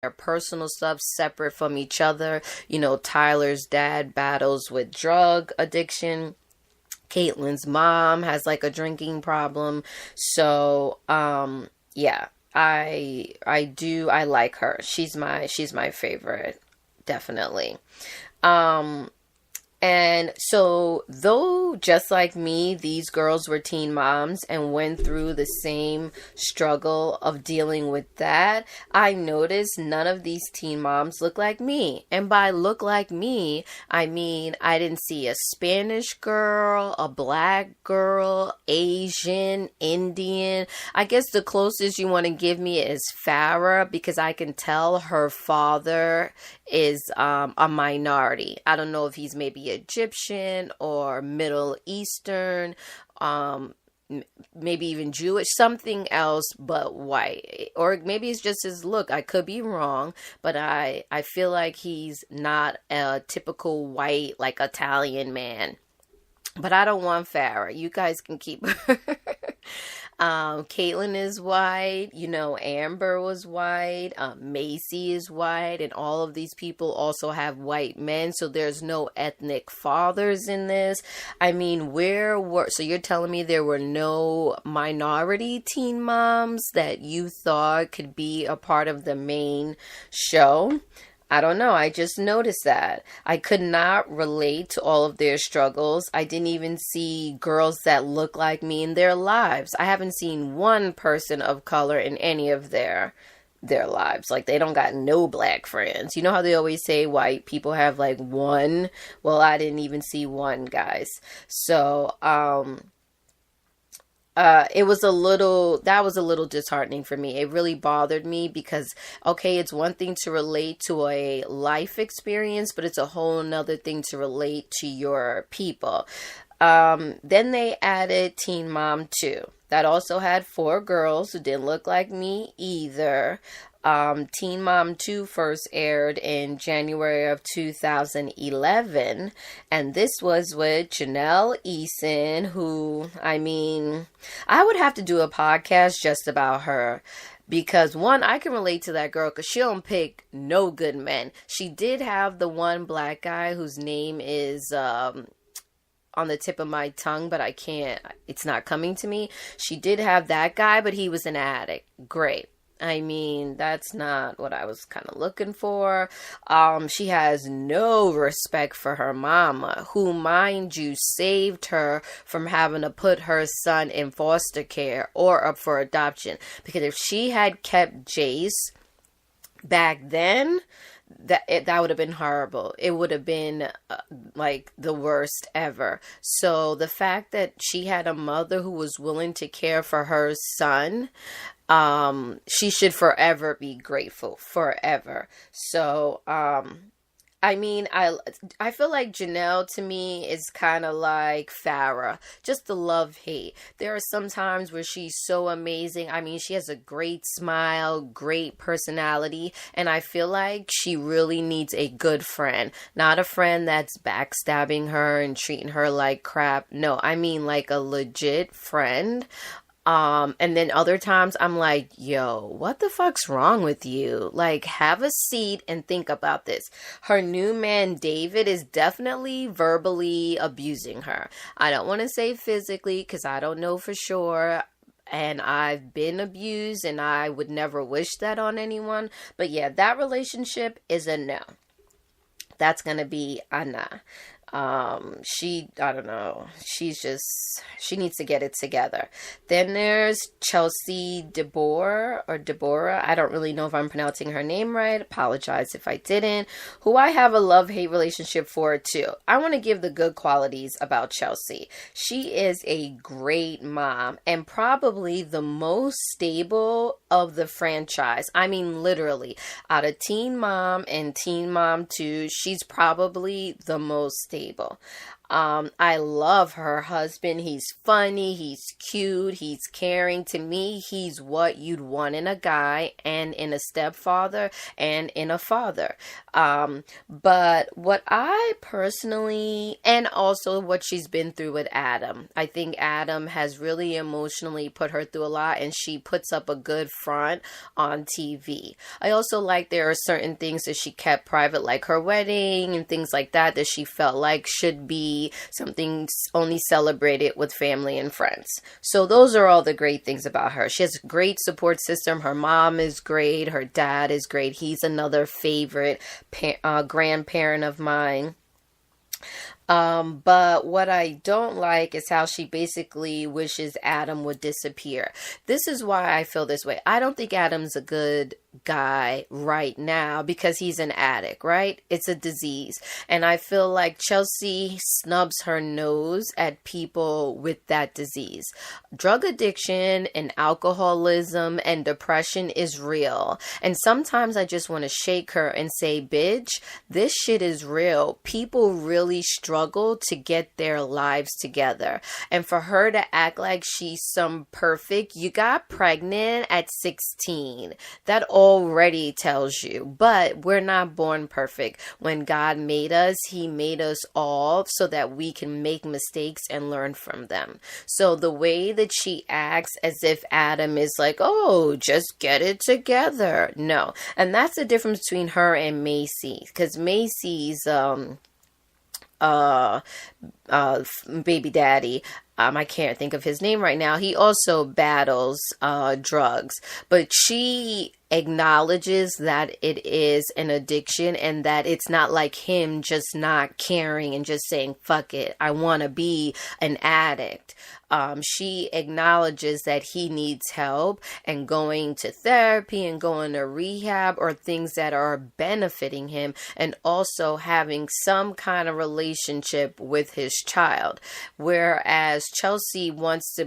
their personal stuff separate from each other. You know, Tyler's dad battles with drug addiction. Caitlin's mom has like a drinking problem. So, yeah, I like her. She's my favorite, definitely. Um, and so, though, just like me, these girls were teen moms and went through the same struggle of dealing with that, I noticed none of these teen moms look like me. And by look like me, I mean I didn't see a Spanish girl, a black girl, Asian, Indian. I guess the closest you want to give me is Farah, because I can tell her father is a minority. I don't know if he's maybe Egyptian or Middle Eastern, um, maybe even Jewish, something else but white. Or maybe it's just his look. I could be wrong, but I feel like he's not a typical white, like Italian man. But I don't want Farrah. You guys can keep her. Caitlyn is white. You know, Amber was white. Macy is white. And all of these people also have white men. So there's no ethnic fathers in this. I mean, so you're telling me there were no minority teen moms that you thought could be a part of the main show? I don't know. I just noticed that. I could not relate to all of their struggles. I didn't even see girls that look like me in their lives. I haven't seen one person of color in any of their lives. Like, they don't got no black friends. You know how they always say white people have like one? Well, I didn't even see one, guys. So, that was a little disheartening for me. It really bothered me because, okay, it's one thing to relate to a life experience, but it's a whole nother thing to relate to your people. Then they added Teen Mom 2. That also had 4 girls who didn't look like me either. Teen Mom 2 first aired in January of 2011, and this was with Janelle Eason, who, I mean, I would have to do a podcast just about her. Because one, I can relate to that girl because she don't pick no good men. She did have the one black guy whose name is on the tip of my tongue, but I can't, it's not coming to me. She did have that guy, but he was an addict. Great. I mean, that's not what I was kind of looking for. She has no respect for her mama, who, mind you, saved her from having to put her son in foster care or up for adoption. Because if she had kept Jace back then, that would have been horrible. It would have been like the worst ever. So the fact that she had a mother who was willing to care for her son, she should forever be grateful, forever. So, I mean, I feel like Janelle to me is kind of like Farrah, just the love-hate. There are some times where she's so amazing. I mean, she has a great smile, great personality, and I feel like she really needs a good friend, not a friend that's backstabbing her and treating her like crap. No, I mean like a legit friend. And then other times I'm like, yo, what the fuck's wrong with you? Like, have a seat and think about this. Her new man, David, is definitely verbally abusing her. I don't want to say physically because I don't know for sure. And I've been abused and I would never wish that on anyone. But yeah, that relationship is a no. That's going to be a nah. I don't know. She needs to get it together. Then there's Chelsea Deborah. I don't really know if I'm pronouncing her name right. Apologize if I didn't. Who I have a love-hate relationship for too. I want to give the good qualities about Chelsea. She is a great mom and probably the most stable of the franchise. I mean, literally, out of Teen Mom and Teen Mom 2, she's probably the most stable. I love her husband. He's funny, he's cute, he's caring. To me, he's what you'd want in a guy and in a stepfather and in a father. But what I personally, and also what she's been through with Adam, I think Adam has really emotionally put her through a lot, and she puts up a good front on TV. I also like there are certain things that she kept private, like her wedding and things like that, that she felt like should be something only celebrated with family and friends. So those are all the great things about her. She has a great support system. Her mom is great. Her dad is great. He's another favorite grandparent of mine. But what I don't like is how she basically wishes Adam would disappear. This is why I feel this way. I don't think Adam's a good guy right now because he's an addict, right? It's a disease. And I feel like Chelsea snubs her nose at people with that disease. Drug addiction and alcoholism and depression is real. And sometimes I just want to shake her and say, bitch, this shit is real. People really struggle to get their lives together. And for her to act like she's some perfect, you got pregnant at 16. That already tells you. But we're not born perfect. When God made us, he made us all so that we can make mistakes and learn from them. So the way that she acts as if Adam is like, oh, just get it together. No. And that's the difference between her and Macy. Because Macy's baby daddy, I can't think of his name right now. He also battles drugs, but she acknowledges that it is an addiction and that it's not like him just not caring and just saying, fuck it, I want to be an addict. She acknowledges that he needs help and going to therapy and going to rehab or things that are benefiting him, and also having some kind of relationship with his child. Whereas Chelsea wants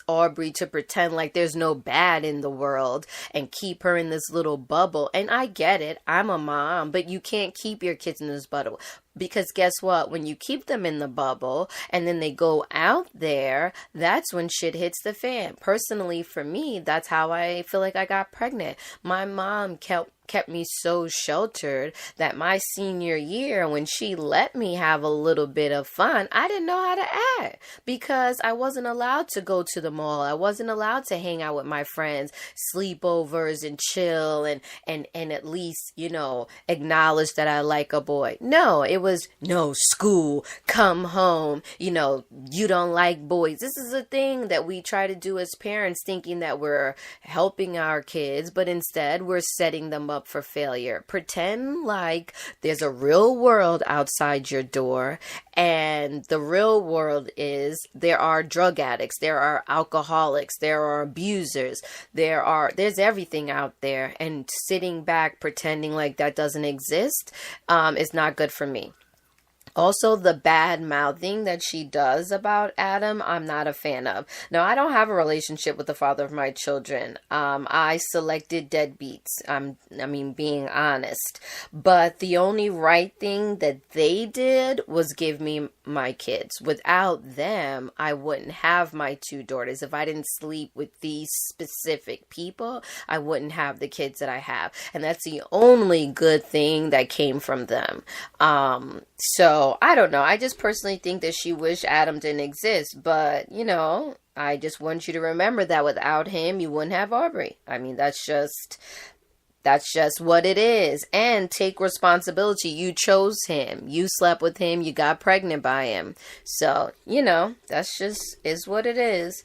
Aubrey to pretend like there's no bad in the world and keep her in this little bubble. And I get it. I'm a mom, but you can't keep your kids in this bubble. Because guess what? When you keep them in the bubble and then they go out there, that's when shit hits the fan. Personally, for me, that's how I feel like I got pregnant. My mom kept me so sheltered that my senior year, when she let me have a little bit of fun, I didn't know how to act because I wasn't allowed to go to the mall. I wasn't allowed to hang out with my friends, sleepovers and chill and at least, acknowledge that I like a boy. No, it was no school, come home, you don't like boys. This is a thing that we try to do as parents, thinking that we're helping our kids, but instead we're setting them up for failure. Pretend like there's a real world outside your door, and the real world is there are drug addicts, there are alcoholics, there are abusers, there's everything out there, and sitting back pretending like that doesn't exist is not good for me. Also, the bad mouthing that she does about Adam, I'm not a fan of. Now, I don't have a relationship with the father of my children. I selected deadbeats. Being honest. But the only right thing that they did was give me my kids. Without them, I wouldn't have my two daughters. If I didn't sleep with these specific people, I wouldn't have the kids that I have. And that's the only good thing that came from them. So I don't know. I just personally think that she wished Adam didn't exist. But, I just want you to remember that without him, you wouldn't have Aubrey. That's just what it is. And take responsibility. You chose him. You slept with him. You got pregnant by him. So, that's just is what it is.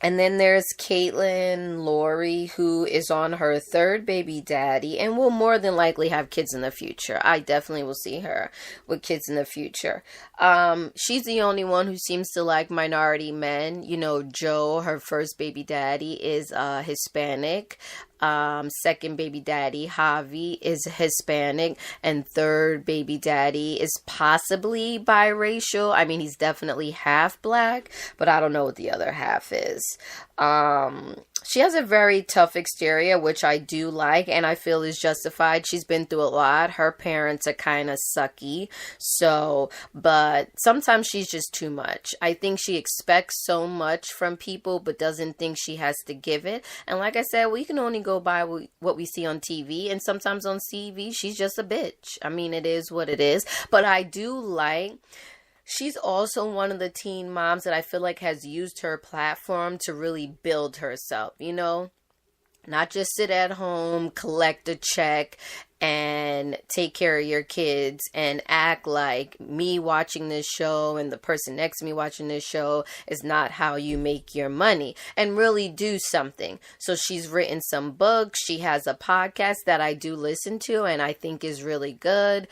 And then there's Caitlin Laurie, who is on her third baby daddy and will more than likely have kids in the future. I definitely will see her with kids in the future. She's the only one who seems to like minority men. Joe, her first baby daddy, is Hispanic. Second baby daddy, Javi, is Hispanic, and third baby daddy is possibly biracial. He's definitely half black, but I don't know what the other half is. She has a very tough exterior, which I do like, and I feel is justified. She's been through a lot. Her parents are kind of sucky. So, but sometimes she's just too much. I think she expects so much from people, but doesn't think she has to give it. And like I said, we can only go by what we see on TV. And sometimes on TV, she's just a bitch. I mean, it is what it is. But I do like... She's also one of the teen moms that I feel like has used her platform to really build herself, you know? Not just sit at home, collect a check, and take care of your kids and act like me watching this show and the person next to me watching this show is not how you make your money, and really do something. So she's written some books. She has a podcast that I do listen to and I think is really good.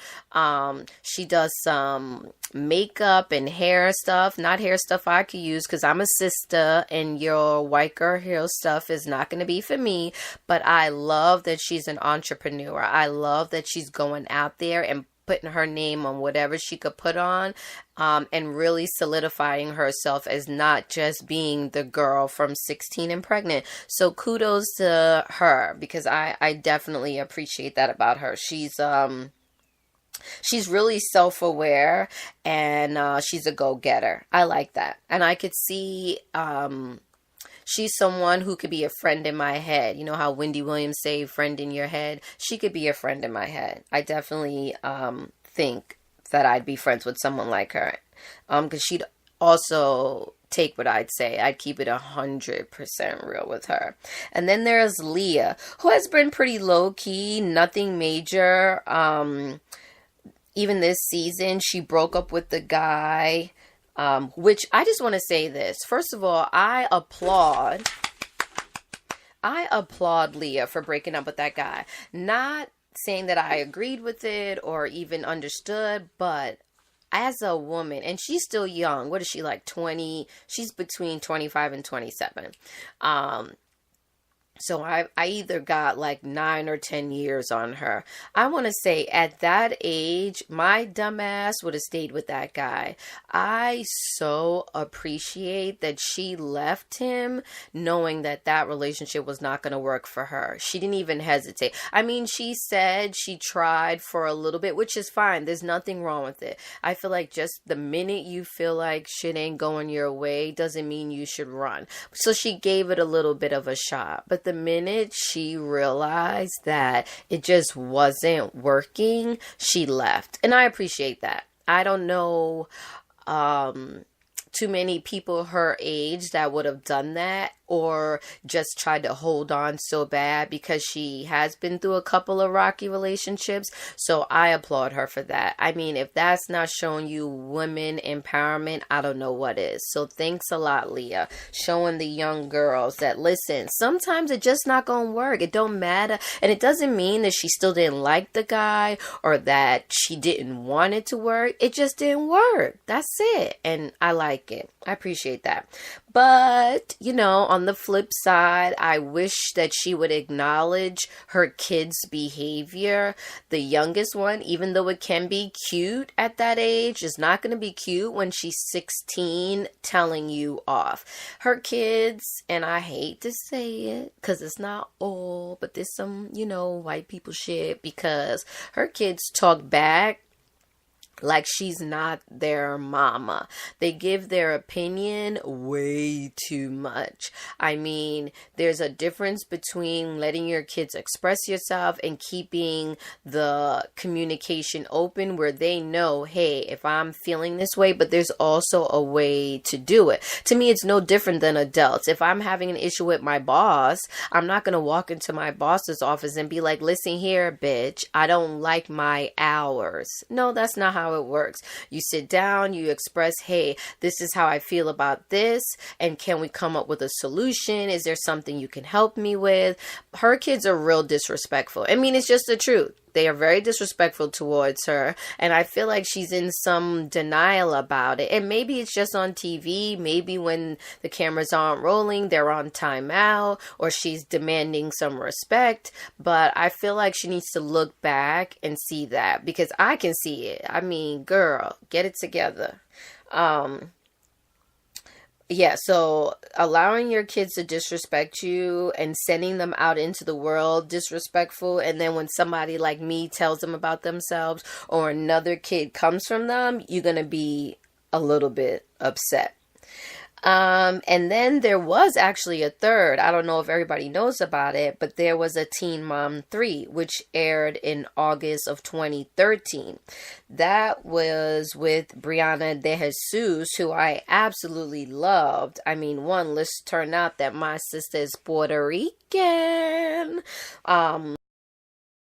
She does some makeup and hair stuff, not hair stuff I could use because I'm a sister and your white girl hair stuff is not going to be for me. But I love that she's an entrepreneur. I love that she's going out there and putting her name on whatever she could put on, and really solidifying herself as not just being the girl from 16 and pregnant. So kudos to her, because I definitely appreciate that about her. She's really self-aware, and she's a go-getter. I like that. And I could see she's someone who could be a friend in my head. You know how Wendy Williams say friend in your head? She could be a friend in my head. I definitely think that I'd be friends with someone like her. Because she'd also take what I'd say. I'd keep it 100% real with her. And then there's Leah, who has been pretty low-key, nothing major. Even this season, she broke up with the guy, which I just want to say this. First of all, I applaud Leah for breaking up with that guy. Not saying that I agreed with it or even understood, but as a woman, and she's still young. What is she, like 20? She's between 25 and 27. So I either got like 9 or 10 years on her. I want to say at that age, my dumbass would have stayed with that guy. I so appreciate that she left him knowing that that relationship was not going to work for her. She didn't even hesitate. I mean, she said she tried for a little bit, which is fine. There's nothing wrong with it. I feel like just the minute you feel like shit ain't going your way doesn't mean you should run. So she gave it a little bit of a shot. But the minute she realized that it just wasn't working, she left. And I appreciate that. I don't know too many people her age that would have done that, or just tried to hold on so bad, because she has been through a couple of rocky relationships. So I applaud her for that. I mean, if that's not showing you women empowerment, I don't know what is. So thanks a lot, Leah, showing the young girls that, listen, sometimes it just not gonna work. It don't matter. And it doesn't mean that she still didn't like the guy or that she didn't want it to work. It just didn't work. That's it. And I like it. I appreciate that. But, you know, on the flip side, I wish that she would acknowledge her kids' behavior. The youngest one, even though it can be cute at that age, is not going to be cute when she's 16 telling you off. Her kids, and I hate to say it because it's not all, but there's some, you know, white people shit, because her kids talk back like she's not their mama. They give their opinion way too much. I mean, there's a difference between letting your kids express yourself and keeping the communication open where they know, hey, if I'm feeling this way, but there's also a way to do it. To me, it's no different than adults. If I'm having an issue with my boss, I'm not going to walk into my boss's office and be like, listen here, bitch, I don't like my hours. No, that's not how it works. You sit down, you express, hey, this is how I feel about this, and can we come up with a solution? Is there something you can help me with? Her kids are real disrespectful. I mean, it's just the truth. They are very disrespectful towards her, and I feel like she's in some denial about it. And maybe it's just on TV. Maybe when the cameras aren't rolling, they're on timeout, or she's demanding some respect. But I feel like she needs to look back and see that, because I can see it. I mean, girl, get it together. Yeah, so allowing your kids to disrespect you and sending them out into the world disrespectful, and then when somebody like me tells them about themselves or another kid comes from them, you're gonna be a little bit upset. And then there was actually a third. I don't know if everybody knows about it, but there was a Teen Mom 3, which aired in August of 2013. That was with Brianna De Jesus, who I absolutely loved. I mean, one, let's turn out that my sister is Puerto Rican.